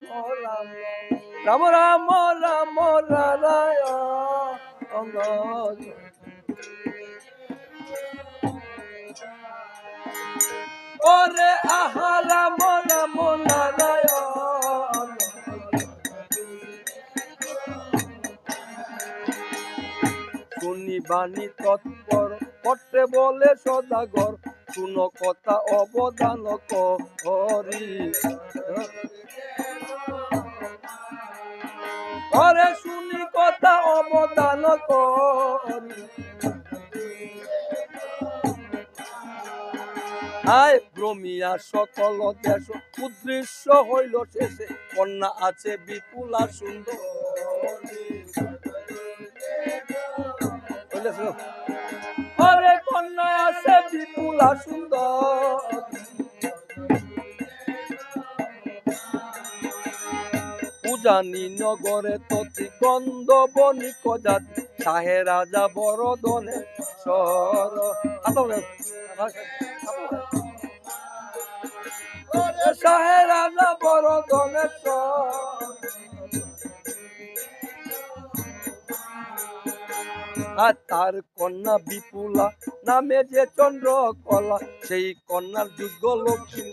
রাম রাম রাম নারায়ণ ওরে আহা রাম রাম নারায়ণ শুনি বাণী তৎপর পট্টে বলে সদাগর শুনো কথা অবদান করি ওরে শুনি কথা অবদান করি আয় ভ্রমিয়া সকল দেশ উদৃশ্য হইল শেষে কন্যা আছে বিপুলা সুন্দর আরে কন্যা আছে বিপুলা সুন্দর উজানি নগরে ততি গন্ধ বণিক জাতি সাহে রাজা বরদনে সর সাহে রাজা বরদনে আর তার কন্যা বিপুলা নামে যে চন্দ্রকলা সেই কন্যার যোগ্য লক্ষ্মী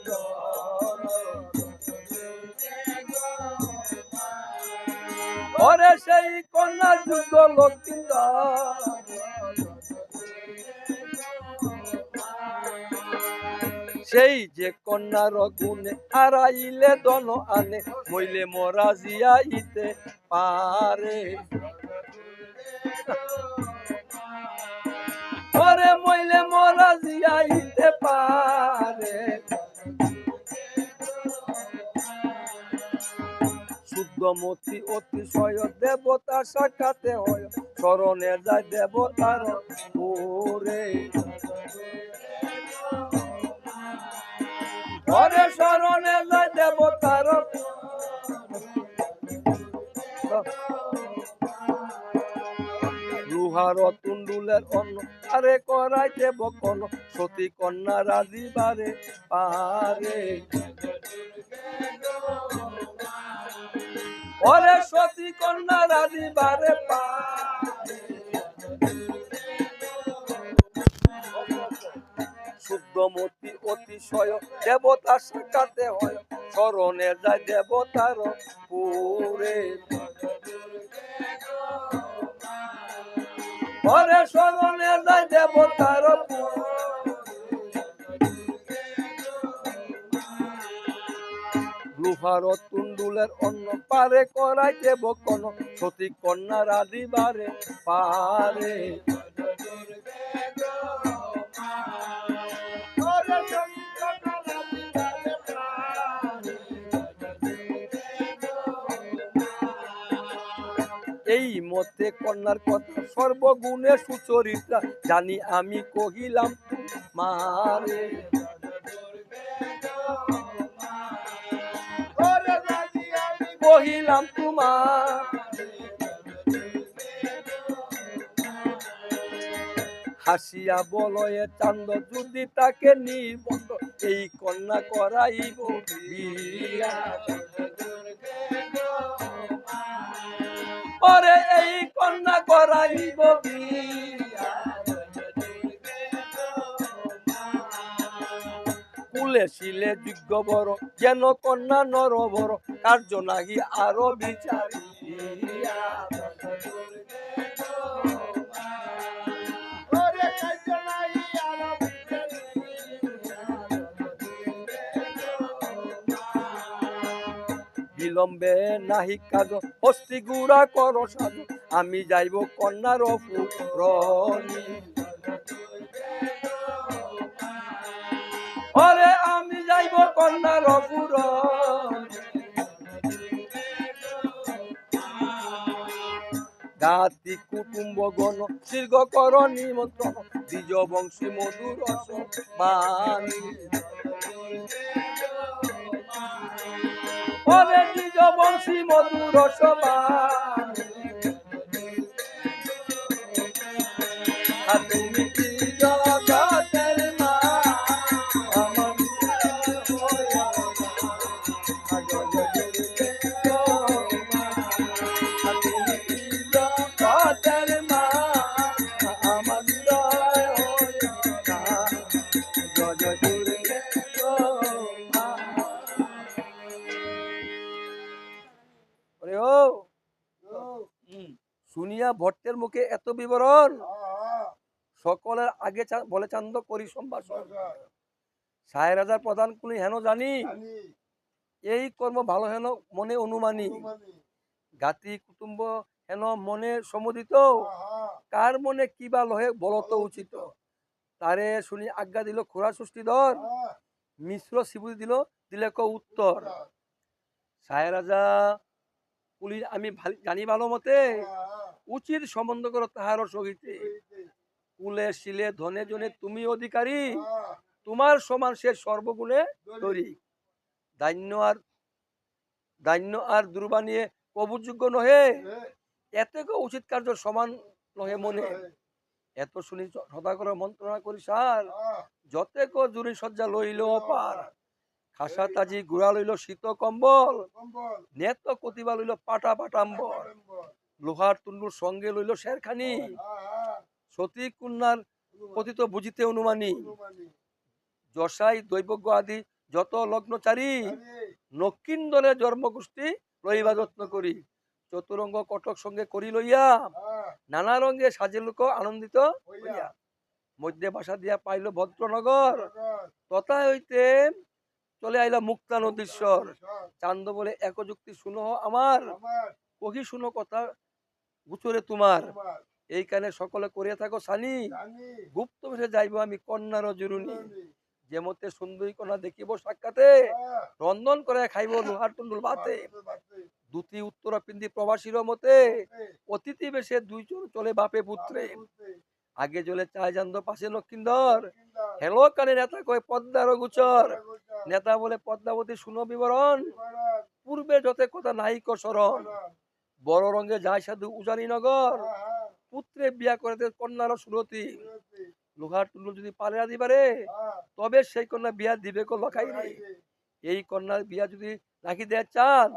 ওরে সেই কন্যার যোগ্য লক্ষ্মী সেই যে কন্যার গুণে হারাইলে দন আনে মইলে মরা জিয়াইতে পারে ওরে মইলে মরা জিয়াইতে পারে শুদ্ধমতি অতিশয় দেবতা সাক্ষাতে হয় স্মরণে যায় দেবতার ওরে ওরে স্মরণে যায় দেবতার লুহার তুন্ডুলের অন্ন আরে করাইতে বকন সতী কন্যা রাজিবারে পারে ওরে সতী কন্যা রাজিবারে পারে শুদ্ধমতি অতিশয় দেবতা সাক্ষাতে হয় স্মরণে যায় দেবতার পুরে ওরে স্মরণে যায় দেবতার লুহার তুন্ডুলের অন্ন পারে করাইতে বকন সতী কন্যা রাধিবারে পারে এই মতে কন্যার কথা সর্বগুণে সুচরিত্রা জানি আমি কহিলাম মারে কহিলাম তোমার হাসিয়া বলয়ে চান্দ যদি তাকে নিবন্ধ এই কন্যা করাইব বিয়া ওরে এই কন্যা করাইব বিয়া কুলে শিলে যোগ্য বড় যেন কন্যা নর বড় কার্য নাহি আরো বিচারিয়া বিলম্বে নাহি কাজ হস্তি গুড়া কর সাধু আমি যাইব কন্যার পুরনি ওরে আমি যাইব কন্যার পুরনি জাতি কুটুম্ব গণ দীর্ঘ কর নিমন্ত্রণ দ্বিজ বংশী মধুর বাণী ওরে দ্বিজ বংশী মধুর বাণী তুমি কি জগতের মা আমার শুনিয়া ভট্টের মুখে এত বিবরণ, সকলের আগে বলে চান্দ করি সম্ভাষণ। সায় রাজার প্রধান কুলি হেন জানি, এই কর্ম ভালো হেন মনে অনুমানী। গাতি কুটুম্ব হেন মনে সমুদিত, কার মনে কি বা লহে বলত উচিত। তারে শুনি আজ্ঞা দিল খোরা সুষ্টিধর, মিশ্র শিবুদি দিলে ক উত্তর। সায় রাজা কুলি আমি জানি ভালো মতে, উচিত সম্বন্ধ করো তাহার সহিতে। কুলে শিলে ধনে জনে তুমি অধিকারী, তোমার সমান সে সর্বগুণে তরি। দান্য আর দুর্বানিয়ে কবুযোগ্য নহে, এতে উচিত কার্য সমান নহে মনে। এত শুনি সদাগর মন্ত্রণা করি সার, যতেক জুরি সজ্জা লইল অপার। খাসা তাজি গুড়া লইল শীত কম্বল, নেত কতিবা লইল পাটা পাটাম্বর। লোহার তুন্ডুর সঙ্গে লইল শেরখানি, সতী কন্যার পতিত বুঝিতে অনুমানী। যশাই দৈবজ্ঞ আদি যত লগ্নচারী, নক্ষিন্দলে জন্মগোষ্ঠী লইবা যত্ন করি। চতুরঙ্গ কটক সঙ্গে করি লইয়া, নানা রঙে সাজে লোক আনন্দিত হইয়া। মধ্যে বাসা দিয়া পাইল ভদ্রনগর, তথা হইতে চলে আইলা মুক্তা নদীশ্বর। চান্দ বলে এক যুক্তি শুনো আমার, কহি শুনো কথা গুচরে তোমার। এইখানে সকলে করিয়া থাকো সানি, গুপ্ত বেশে যাইব আমি কন্যার জরুনি। যে মতে সুন্দরী কন্যা দেখিব সাক্ষাতে, রন্ধন করে খাইব লোহার টুন্ডুল ভাতে। দুটি উত্তরা পিন্দি প্রবাসীর মতে, অতিথি বেশে দুইজন চলে বাপে পুত্রে। আগে চলে চায় জান্দ পাশে লক্ষিন্দর, হেলো কানে নেতা কয় পদ্মার গুচর। নেতা বলে পদ্মাবতী শুনো বিবরণ, পূর্বে যতে কথা নাইক শরণ। বড় রঙে যায় সাধু উজানি নগর, পুত্রে বিয়া করে কন্যার সুরতি। লোহার টুন্ডুল যদি পারে দিবারে, তবে সেই কন্যা বিয়া দিবে কো লখাই রে। এই কন্যার বিয়া যদি রাখি দেয় চান,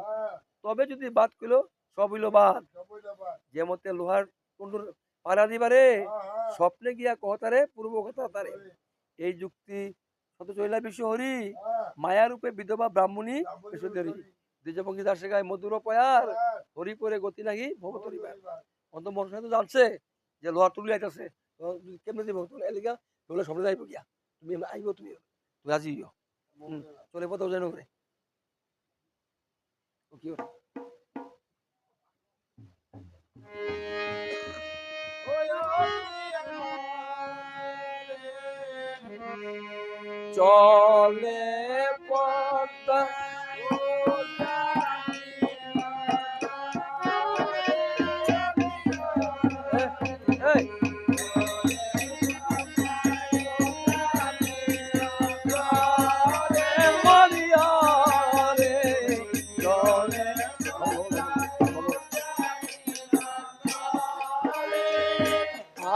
তবে যদি বাদ কইল সব হইল বাদ। যে মতে লোহার টুন্ডুল পারা দিবারে, স্বপ্নে গিয়া কহতারে পূর্ব কথা তারে। এই যুক্তি শত চৈলা বিশ্ব হরি, মায়ারূপে বিধবা ব্রাহ্মণী পেশোধরি। দ্বিজভঙ্গি দাসে গায়ে মধুর পয়ার, হরি করে গতি নাহি ভবতরিবার। অন্ত মনসা তো জানছে যে লোহার টুলি আইতাছে, কেমনে দিব তোর এলিগা তোলে সবলে যাইব গিয়া। তুমি আইব, তুমি রাজি হইও, চলে পথ যেন করে কি চলে পদ্মা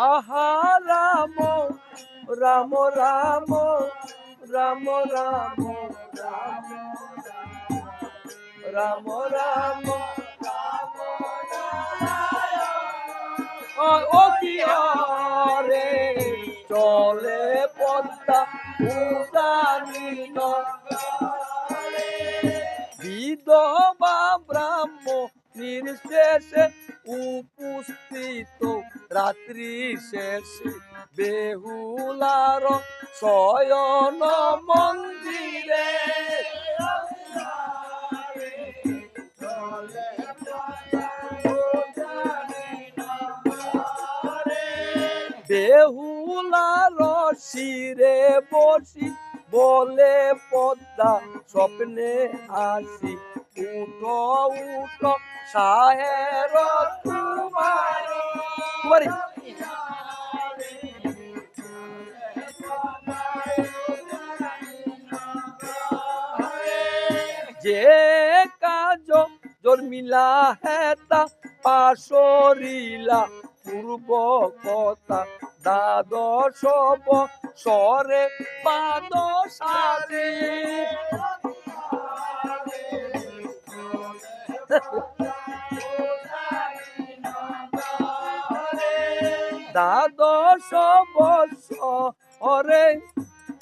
আহা রাম রাম রাম রাম রাম রাম রাম ও কি রে চলে পদ্মা উদানি বিধবা ব্রাহ্ম নির্শেষে উপস্থিত রাত্রি শেষে বেহুলার শয়ন মন্দিরে। বেহুলার শিরে বসি বলে পদ্মা স্বপ্নে আসি, উঠো উঠো সাহের কুমারী। যে কাজ জন্মিলা হেতা পাশরিলা পূর্ব কথা, দ্বাদশ সরে পাদ সারি। দ্বাদশ বৎসরে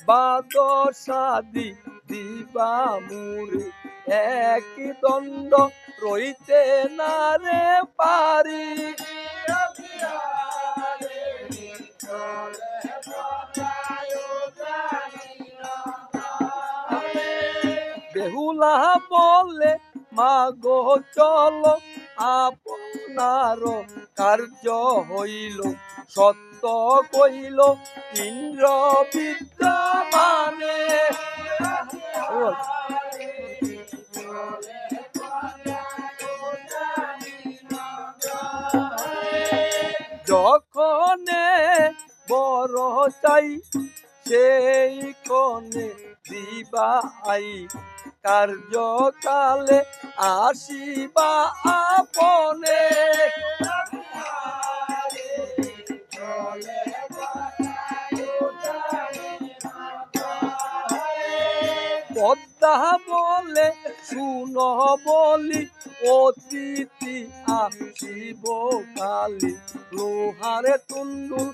বাদশাদি দিবা মুরে, একই দণ্ড রইতে না রে পারি। বেহুলা বলে মাগো চলো আপনার কার্য হইল সত্য কইল ইন্দ্র বিদ্যমানে। যখনে বড় চাই সেই ক্ষণে দিবা আই কার্যকালে আসিবা আপনে। পদ্মা বলে শুন বলি অতিথি আসিব কালি লোহারে তুন্ডুল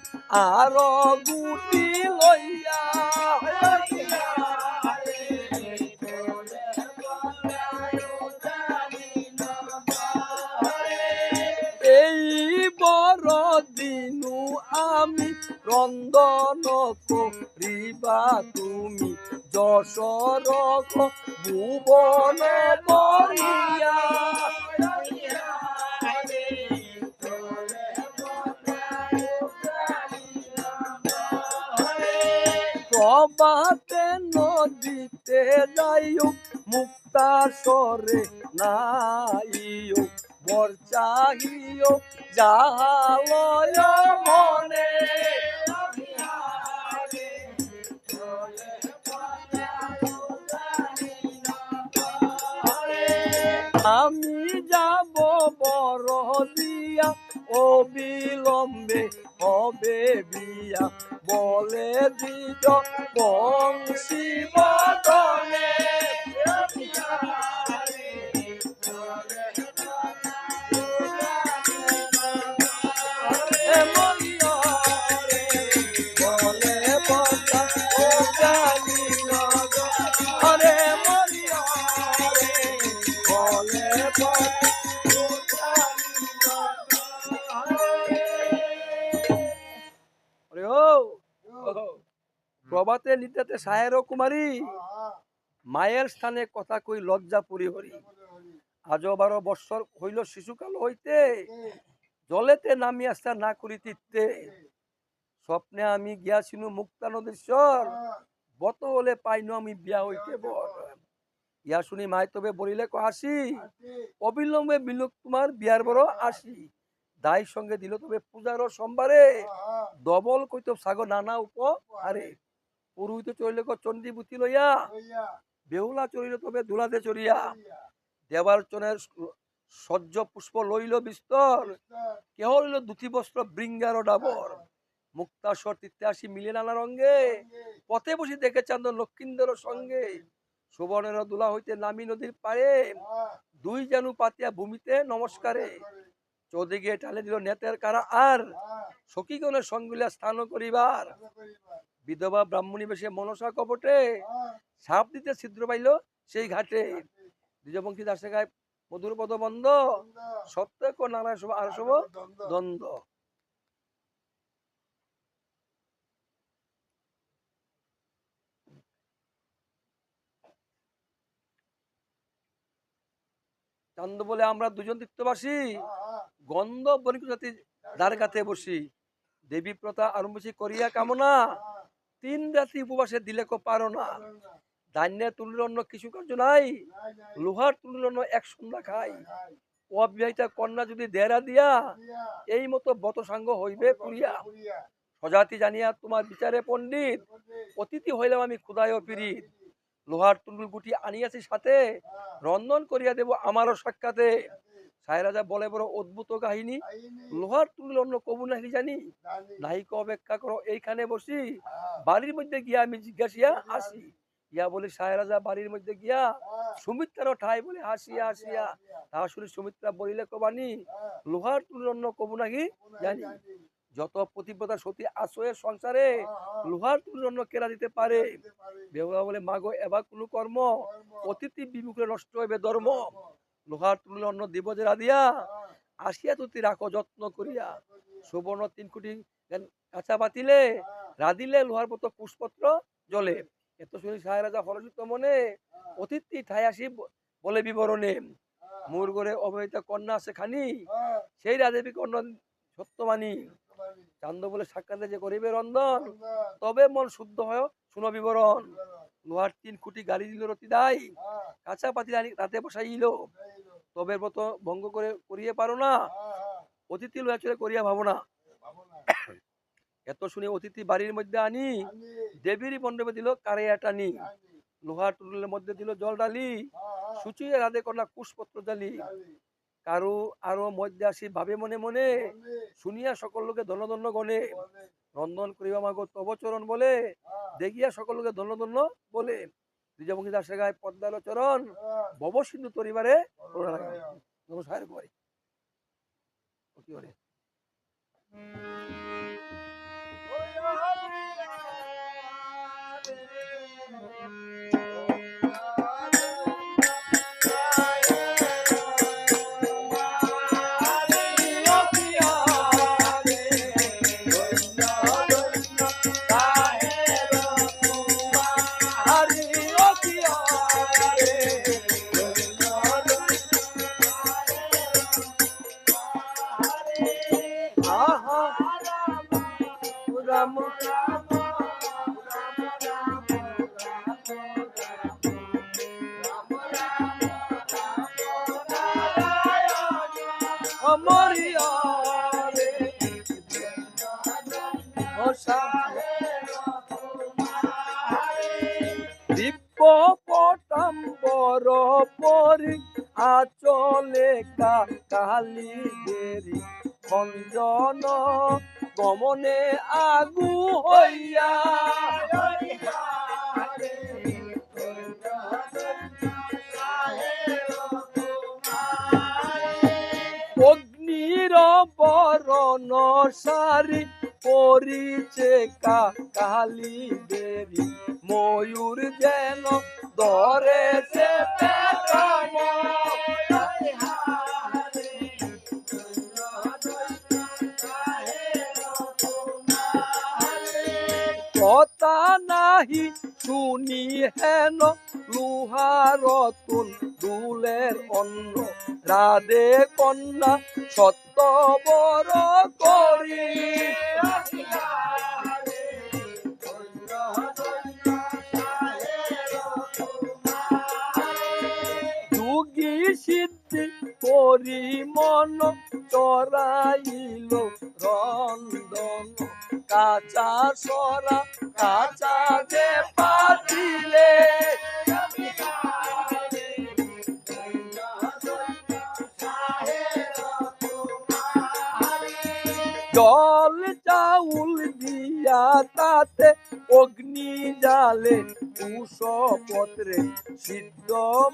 আর গুটি লইয়া। এই বড় দিনু আমি রন্দন করিবা তুমি যশোর ভুবন বরিয়া। প্রভাতে নদীতে যাইও মুক্তা সরে নাইও বর চাহিও যাহালয় মনে। আমি যাব বড় দিয়া অবিলম্বে হবে বিয়া বলে দিজ বংশী বদনে। প্রভাতে নিদ্রাতে সাহের কুমারী মায়ের স্থানে কথা কই লজ্জা পুরি হরি। আজ 12 বৎসর হইল শিশুকাল হইতে জলেতে নামি আসা না করিতে স্বপ্নে আমি গিয়াছিনু মুক্তা নদীশ্বর বত হলে পাইনু আমি বিয়া হইতে বর। ইয়া শুনি মাই তবে বলিলে হাসি অবিলম্বে বিলোক তোমার বিয়ার বড় আসি। দায় সঙ্গে দিল তবে পূজার সোমবারে ডবল কইত সাগো নানা উপহারে। পুরোহিত চলিল চণ্ডী বুতি লইয়া বেহুলা চলিল তবে দুলাতে চড়িয়া। দেবার্চনের সহ্য পুষ্প লইল বিস্তর কেহ লইল দুটি বস্ত্র বৃঙ্গার ডাবর। মুক্তাস্বর তীর্থে আসি মিলে নানা রঙ্গে পথে বসি দেখে চান্দ লক্ষিন্দর সঙ্গে। সুবর্ণের দুলা হইতে নামি নদীর পারে দুই জানু পাতিয়া ভূমিতে নমস্কারে। চৌদিকে ঢালে দিল নেতের কারা আর সখীগণের সঙ্গিলা স্থান করিবার। বিধবা ব্রাহ্মণী বেশে মনসা কপটে সাপ দিতে ছিদ্র পাইল সেই ঘাটে। দ্বিজবংশী দাসে গায়ে মধুর পদ বন্ধ সত্য নারায়ণ সব আর সব দ্বন্দ্ব। চান্দ বলে আমরা দুজন তীর্থবাসী গন্ধ বনিকুজাতি দ্বার কাতে বসি দেবী প্রথা আরম্ভী করিয়া কামনা 3 রাত্রি উপবাসে দিলে কো পারো না। ধান্যের তুলির অন্য কিছু কার্য নাই লোহার তুলির অন্য এক সন্ধ্যা খাই। অবিবাহিতা কন্যা যদি দেরা দিয়া এই মতো বত সাঙ্গ হইবে পুরিয়া। সজাতি জানিয়া তোমার বিচারে পণ্ডিত অতিথি হইলাম আমি ক্ষুদায় পীড়িত। লোহার তুলুল গুটি আনিয়াছি সাথে রন্ধন করিয়া দেব আমারও সাক্ষাতে। সাই রাজা বলে বড় অদ্ভুত কাহিনী লোহার তুলুল অন্য কবু নাকি জানি নাহিক অপেক্ষা করো এইখানে বসি বাড়ির মধ্যে গিয়া আমি জিজ্ঞাসিয়া আসি। ইয়া বলি সাই রাজা বাড়ির মধ্যে গিয়া সুমিত্রারও ঠাই বলে হাসিয়া হাসিয়া তা শুনি সুমিত্রা বলিলে কবানি লোহার তুলুল অন্য কবু নাকি জানি। যত পতিব্রতা সতী আশ্রয়ের সংসারে লোহার তুলুল অন্য কেরা দিতে পারে। বেহুলা বলে মাগো এবার কোন কর্ম অতিথি বিমুখে নষ্ট হইবে ধর্ম। লোহার তুলুল অন্য দিব যে রাধিয়া আসিয়া তুতি রাখো যত্ন করিয়া। সুবর্ণ 3 কোটি কাঁচা বাতিলে রাধিলে লোহার মতো পুষ্পত্র জলে। এত শুনি সাহেব রাজা ফলসিত মনে অতিথি ঠাই আসি বলে বিবরণে মোর ঘরে অবহিতা কন্যা আছে খানি সেই রাজেবী কন্যা সত্যমানী চান্দ বলে সাক্ষাৎ যে করিবে রন্ধন তবে মন শুদ্ধ হয় শুনো বিবরণ লোহার 3 খুঁটি গাড়ি দিল রতি দাই কাঁচা পাতি রাতে বসাইল তবে মতো ভঙ্গ করে করিয়ে পারো না অতিথি লোহা চলে করিয়া ভাবো না এত শুনে অতিথি বাড়ির মধ্যে আনি দেবীরই মণ্ডপে দিল কারেয়া টানি লোহার টুলের মধ্যে দিল জল ডালি সুচিয়ে রাধে কন্যা কুশপত্র জালি কারু আরো মধ্যে আসি ভাবে মনে মনে শুনিয়া সকল লোকে ধন্য ধন্য গণে রন্ধন করিবা মাগো তব চরণ বলে দেখিয়া সকল লোকে ধন্য ধন্য বলে দ্বিজমুখী দাসে গায়ে পদ্মাল চরণ ভব সিন্ধু তরিবারে নমস্কার করে কি করে দিব্য পটাম্বর পরি আচলে কালি দেরি খঞ্জন গমনে আগু হইয়া অগ্নির বরণ সারি পরিচে কালি দেরি ময়ূর যেন ধরেছে কথা নাহি শুনি হেন লুহার তুন দুলের অন্ন রাধে কন্যা সত্য বড় করি যুগী সিদ্ধি করি মন চরাইল রন্ধন কাঁচা সরা কাঁচা যে পাতিলে জল চাউল দিয়া তাতে অগ্নি জালে কুশপত্রে সিদ্ধ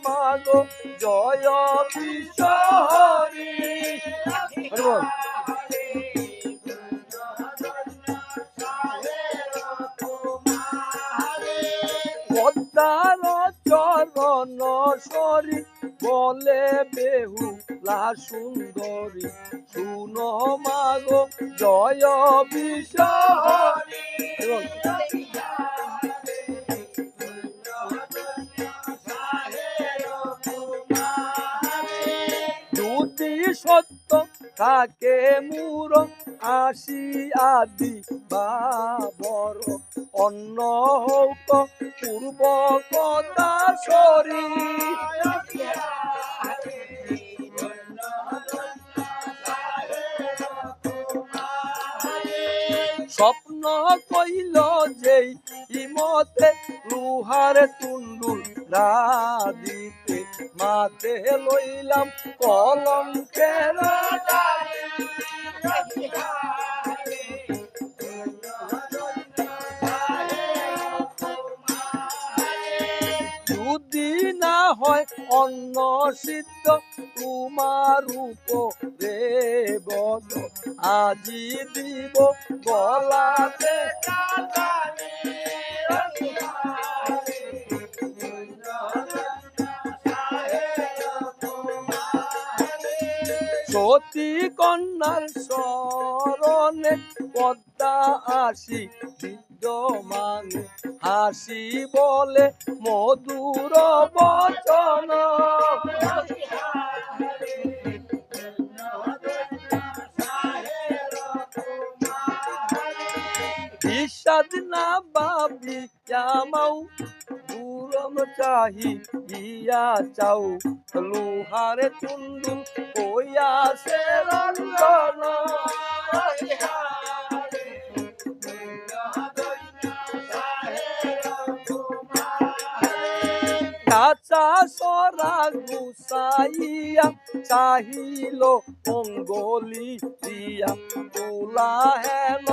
মাগো জয় বিশ্বহরি পদ্মার চরণ সরি বলে বেহুলা সুন্দরী শুনো মাগো জয় বিশ্বহরি যদি সত্য থাকে মূর আসি আদি বাবর অন্ন হৌত পূর্ব কথা সরি স্বপ্ন কইল যেই ইমতে লুহার তুন্ডুল রাদিতে মাতে লইলাম কলঙ্কের যদি না হয় অন্ন সিদ্ধ তোমার উপরে বদ আজি দিব গলাতে সতী কন্যার শরণে পদ্মা আসি সিদ্ধ বিদ্যমান হাসি বলে মধুর বচন বিষাদ না বাবি জামাও দূরম চাহি ইয়া চাও লোহারে তুন্দুল হইয়াছে রঞ্জন কাঁচা সরা গুসাইয়া চাহিল অঙ্গলি দিয়া তোলা হেন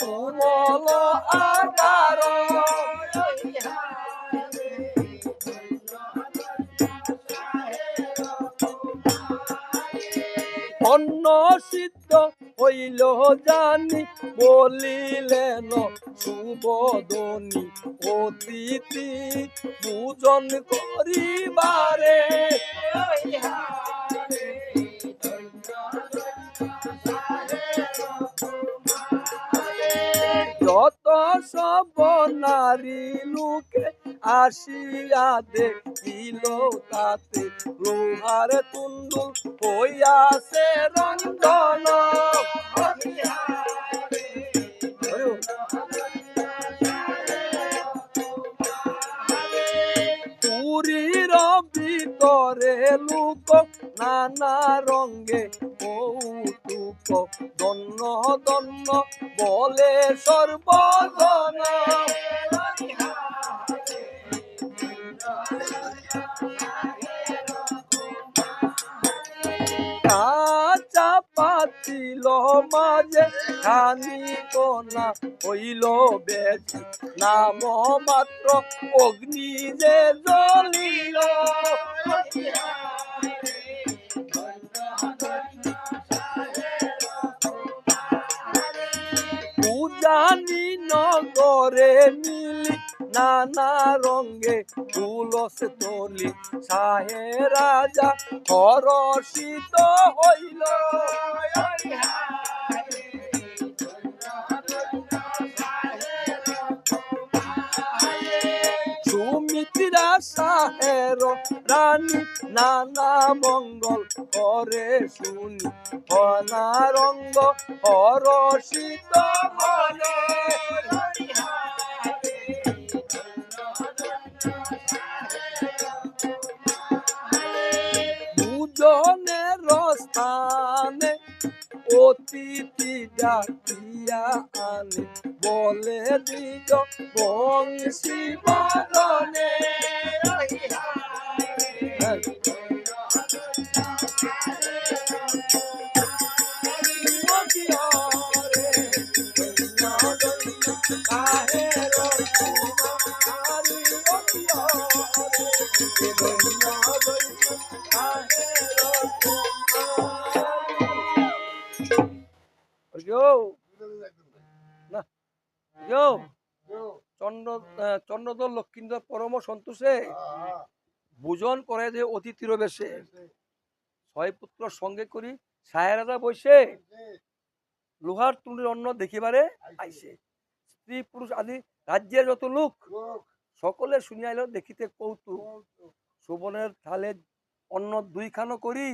কোমল আকার অন্ন সিদ্ধ হইল জানি বলিলেন সুবদনী অতিথি পূজন করিবারে যত সব নারী লোকে আসিয়া দেখিল তাতে লোহার তুন্দুল হইয়াছে রঞ্জন পুরীর ভিতরে লোক নানা রঙ্গে কৌতুক দন্ন দন্ন বলে সর্বজন কাঁচা পাতিল মাঝে খানি কোনা হইল বেশি নাম মাত্র অগ্নি যে জ্বলিল উজানি নগরে মিলি নানা রঙ্গে তুলস তলি সাহে রাজা হরষিত হইল সুমিত্রা সাহের রানী নানা মঙ্গল করে শুনি অনারঙ্গ হরষিত হলে দুজনের স্থানে অতিথি ডাকিয়া আনে বলে দিজ বংশী বাদনে চন্দ্রদল লক্ষ্মীন্দর পরম সন্তোষে ভোজন করে যে অতিথির বেশে ছয় পুত্র সঙ্গে করি সাহেরাদা বসে লোহার তুলির অন্ন দেখিবারে আইসে স্ত্রী পুরুষ আদি রাজ্যের যত লোক সকলে শুনিয়াইল দেখিতে কৌতুক শোভনের থালে অন্ন দুইখানো করি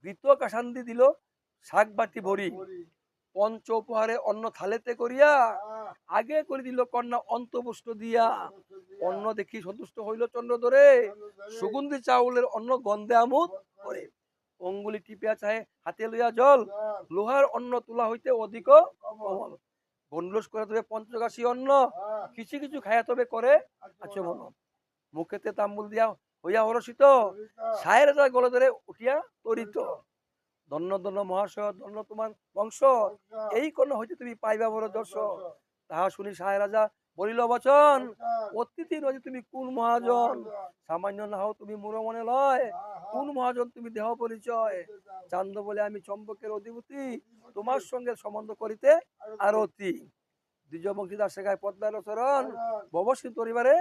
বৃত কাসান্দি দিল শাক বাটি ভরি পঞ্চ উপহারে অন্ন থালেতে করিয়া আগে করে দিল কন্যা অন্তপুষ্ট দিয়া অন্ন দেখি সন্তুষ্ট হইল চন্দ্রধরে সুগন্ধি চাউলের অন্ন গন্ধে আমোদ করে অঙ্গুলি টিপিয়া চাহে হাতে লইয়া জল লোহার অন্ন তোলা হইতে অধিক কমল গন্ডলস করে তবে পঞ্চগাসী অন্ন কিছু কিছু খাইয়া তবে করে আচমন মুখেতে তাম্বুল দিয়া হইয়া হরষিত সায়ের যা গলে ধরে উঠিয়া তরিত ধন্য ধন্য মহাশয় ধন্য তোমার বংশ এই কন্যা হইতে তুমি পাইবা বড় যশ তাহা শুনি সাহেব রাজা বলিল বচন অতিথি নয় তুমি কোন মহাজন সামান্য না হও তুমি মুর মনে লয় কোন মহাজন তুমি দেহ পরিচয় চান্দ বলে আমি চম্পকের অধিপতি তোমার সঙ্গে সম্বন্ধ করিতে আরতি দ্বিজ বংশীদার শেখায় পদ্মার চরণ ভবশ্রী পরিবারে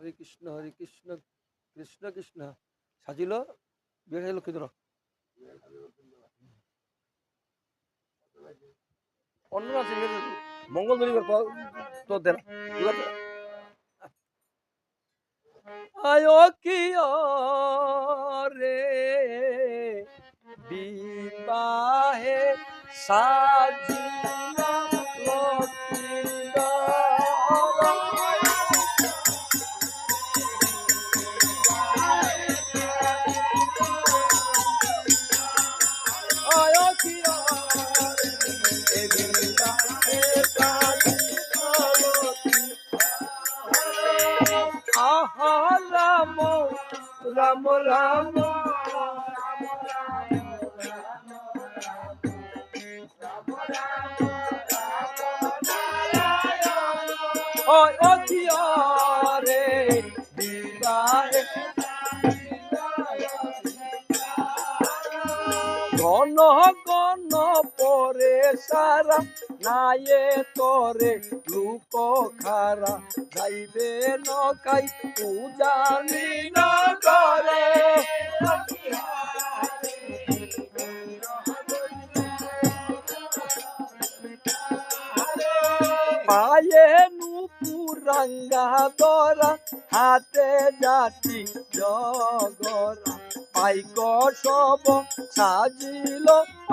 হরে কৃষ্ণ কৃষ্ণ কৃষ্ণ সাজিল বিয়ে সাজিল লক্ষ্মী ধর অন্য আছে মঙ্গল দরিবার তো দেন আয় কি রে বিবাহে সাজিলা লক্ষ্মী রাম রাম রাম রে বিবাহে ঘন ঘন পরে সারা নায়ে তরে লুক খারা যাইবে নকাই পূজানি নগরে পায়ে নুপুরাঙ্গা দরা হাতে জাতি জগরা পাইক সব সাজিল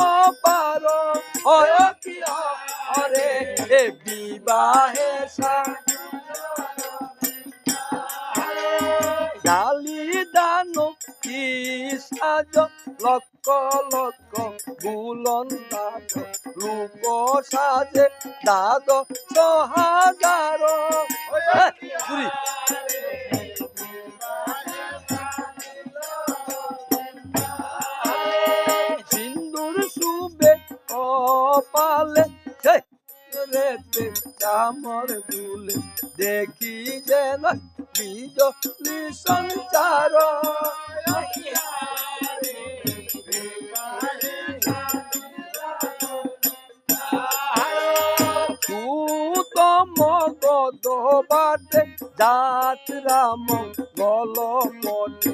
অপার হয় কি হরে এ বিবাহে গালি দান কি সাজ লক্ষ লক্ষ বুলন দাদ রূপ সাজে দাদ সহাজার সিন্দুর শুবে কপালে রেতে চামর দুলে দেখি যেন বিজলি সঞ্চার সুতম গদ বাটে জাত রাম গলপটে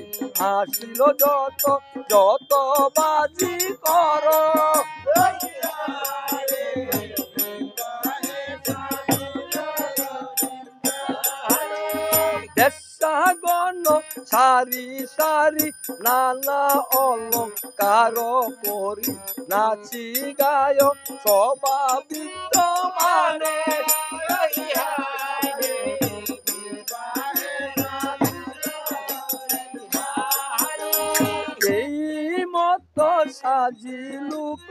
আসিল যত যত বাজি কর গণ সারি সারি নানা অলঙ্কার পরি নাচি গায় স্বভাবিত মানে এই মত সাজিলুক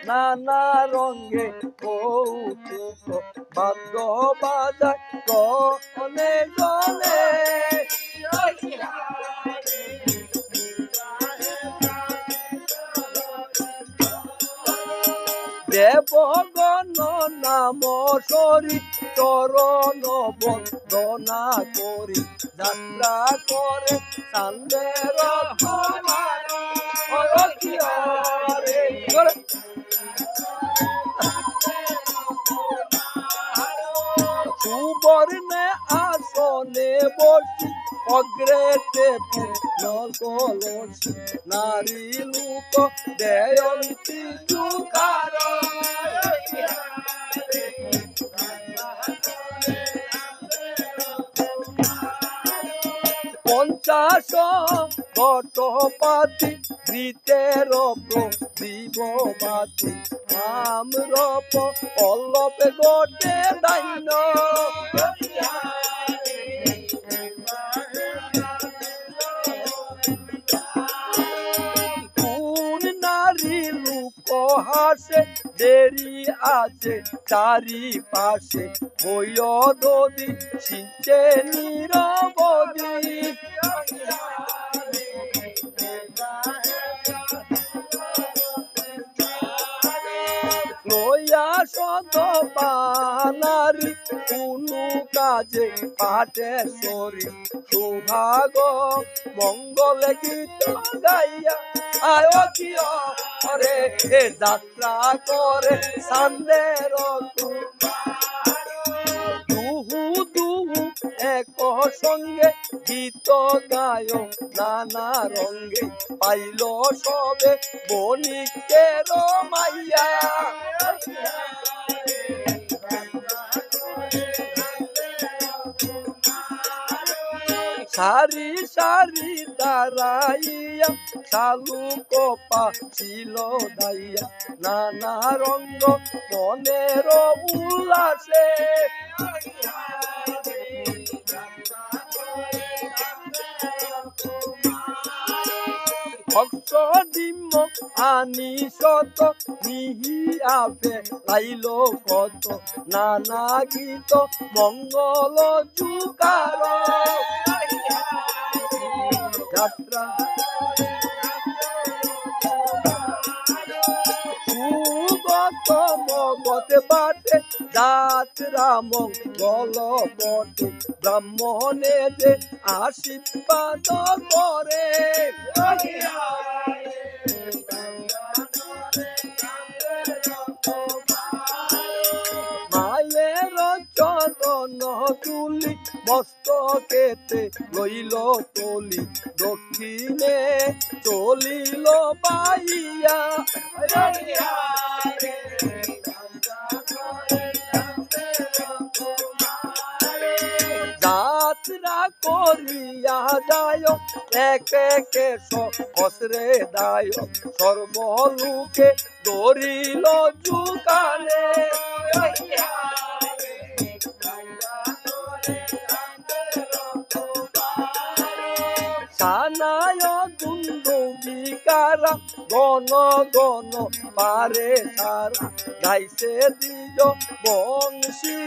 নানা রঙে কৌতুক বাদ্য বাজায় গনে গনে দেবগণ নাম সরি চরণ বন্দনা করি যাত্রা করে সান্দের সুবর্ণে আসনে বসি অগ্রেতে কলসি নারী লোক দেয়ন্তি যুগার পঞ্চাশ ঘটপাতি ধৃতের জীববাতি আমরপ অল্লপে গোটে দান্য কোন নারী লোক হাসে দেরি আছে চারি পাশে হইয় দদি সিঞ্চে নিরবধি লইয়া সদ পানারি কোনো কাজে পাটেশ্বরী সুভাগ মঙ্গল গীত গাইয়া আয় কি হরে এ যাত্রা করে সান্দের দুহু দুহু এক সঙ্গে গীত গায় নানা রঙ্গে পাইল সবে বণিকের মাইয়া সারি সারি দাঁড়াইয়া শালুক পাছিল দাইয়া নানা রঙ্গ মনের উল্লাসে ভক্ত ডিম্ব আনি শত নিহিয়াফে লাইল কত নানা গীত মঙ্গল যুগার যাত্রা সুগত মগতে বাটে যাত্রা মঙ্গল বটে ব্রাহ্মণে যে আশীর্বাদ করে মায়ের চরণ তুলি মস্তকেতে লইল তলি দক্ষিণে চলিল বাইয়া যাত্রা করিয়া যায় একে একে সহস্রে দায় সর্বলোকে ধরিল যুগানে সানায় দুন্দু বিকারা গণ গণ পারে সারা গাইছে দিজ বংশী